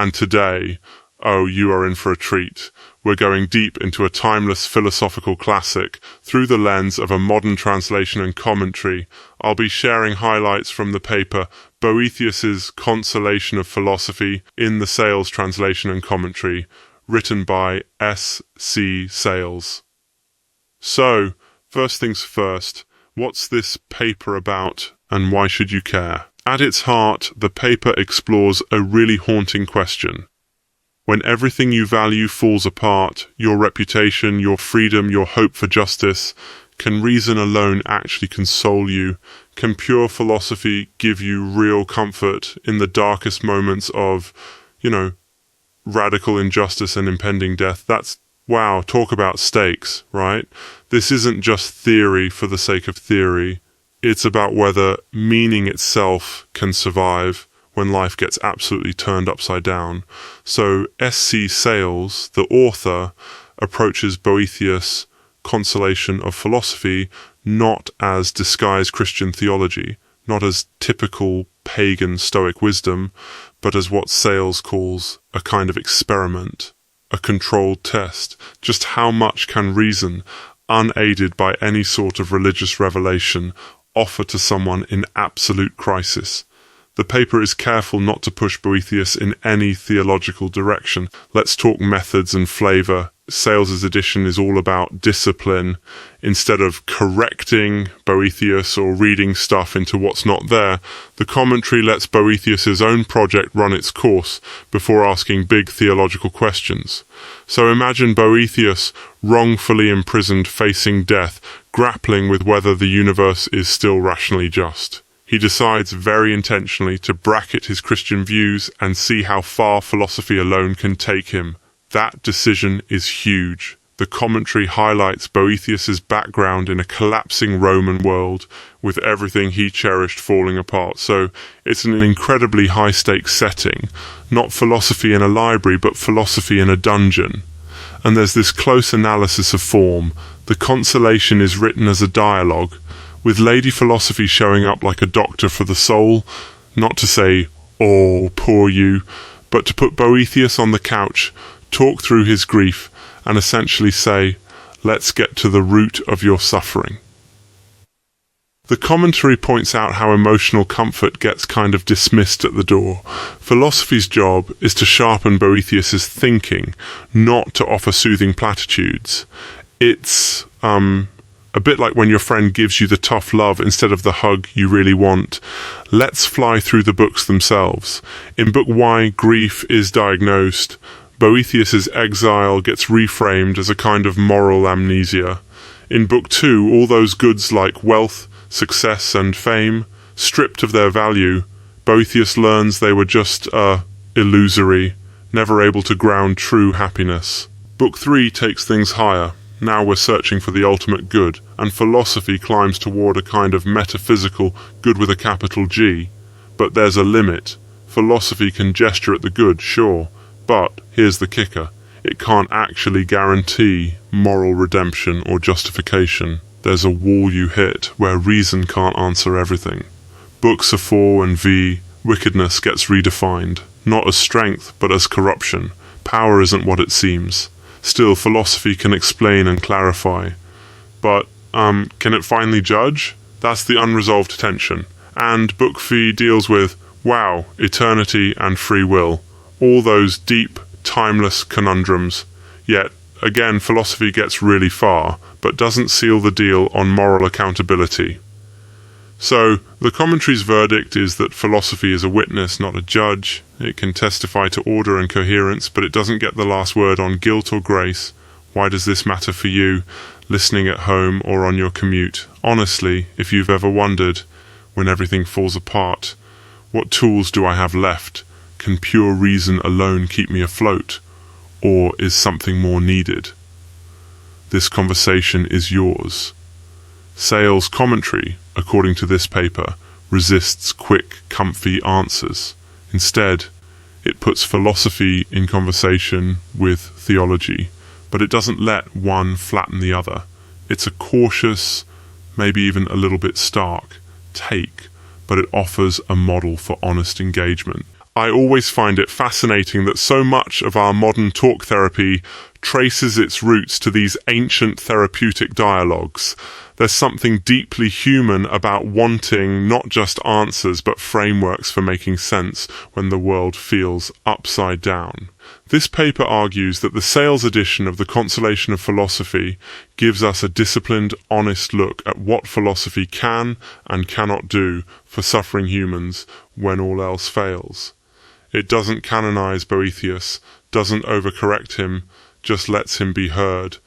And today, oh, you are in for a treat. We're going deep into a timeless philosophical classic through the lens of a modern translation and commentary. I'll be sharing highlights from the paper Boethius's Consolation of Philosophy in the Sayles translation and commentary, written by S.C. Sayles. So, first things first, what's this paper about and why should you care? At its heart, the paper explores a really haunting question. When everything you value falls apart, your reputation, your freedom, your hope for justice, can reason alone actually console you? Can pure philosophy give you real comfort in the darkest moments of, radical injustice and impending death? Wow, talk about stakes, right? This isn't just theory for the sake of theory. It's about whether meaning itself can survive when life gets absolutely turned upside down. So S.C. Sayles, the author, approaches Boethius' Consolation of Philosophy not as disguised Christian theology, not as typical pagan Stoic wisdom, but as what Sayles calls a kind of experiment, a controlled test. Just how much can reason, unaided by any sort of religious revelation, offer to someone in absolute crisis? The paper is careful not to push Boethius in any theological direction. Let's talk methods and flavor. Sayles' edition is all about discipline. Instead of correcting Boethius or reading stuff into what's not there, the commentary lets Boethius' own project run its course before asking big theological questions. So imagine Boethius, wrongfully imprisoned, facing death, grappling with whether the universe is still rationally just. He decides very intentionally to bracket his Christian views and see how far philosophy alone can take him. That decision is huge. The commentary highlights Boethius's background in a collapsing Roman world, with everything he cherished falling apart. So it's an incredibly high-stakes setting. Not philosophy in a library, but philosophy in a dungeon. And there's this close analysis of form. The Consolation is written as a dialogue, with Lady Philosophy showing up like a doctor for the soul, not to say, "Oh, poor you," but to put Boethius on the couch, talk through his grief, and essentially say, let's get to the root of your suffering. The commentary points out how emotional comfort gets kind of dismissed at the door. Philosophy's job is to sharpen Boethius's thinking, not to offer soothing platitudes. It's, a bit like when your friend gives you the tough love instead of the hug you really want. Let's fly through the books themselves. In Book Why Grief is Diagnosed, Boethius's exile gets reframed as a kind of moral amnesia. In Book 2, all those goods like wealth, success, and fame, stripped of their value, Boethius learns they were just illusory, never able to ground true happiness. Book 3 takes things higher. Now we're searching for the ultimate good, and philosophy climbs toward a kind of metaphysical good with a capital G. But there's a limit. Philosophy can gesture at the good, sure, but here's the kicker. It can't actually guarantee moral redemption or justification. There's a wall you hit where reason can't answer everything. Books 4 and V, wickedness gets redefined, not as strength, but as corruption. Power isn't what it seems. Still, philosophy can explain and clarify. But, can it finally judge? That's the unresolved tension. And Book V deals with, wow, eternity and free will. All those deep, timeless conundrums. Yet, again, philosophy gets really far, but doesn't seal the deal on moral accountability. So, the commentary's verdict is that philosophy is a witness, not a judge. It can testify to order and coherence, but it doesn't get the last word on guilt or grace. Why does this matter for you, listening at home or on your commute? Honestly, if you've ever wondered, when everything falls apart, what tools do I have left? Can pure reason alone keep me afloat? Or is something more needed? This conversation is yours. Sayles' commentary, according to this paper, resists quick, comfy answers. Instead, it puts philosophy in conversation with theology, but it doesn't let one flatten the other. It's a cautious, maybe even a little bit stark take, but it offers a model for honest engagement. I always find it fascinating that so much of our modern talk therapy traces its roots to these ancient therapeutic dialogues. There's something deeply human about wanting not just answers but frameworks for making sense when the world feels upside down. This paper argues that the Sayles edition of the Consolation of Philosophy gives us a disciplined, honest look at what philosophy can and cannot do for suffering humans when all else fails. It doesn't canonize Boethius, doesn't overcorrect him, just lets him be heard,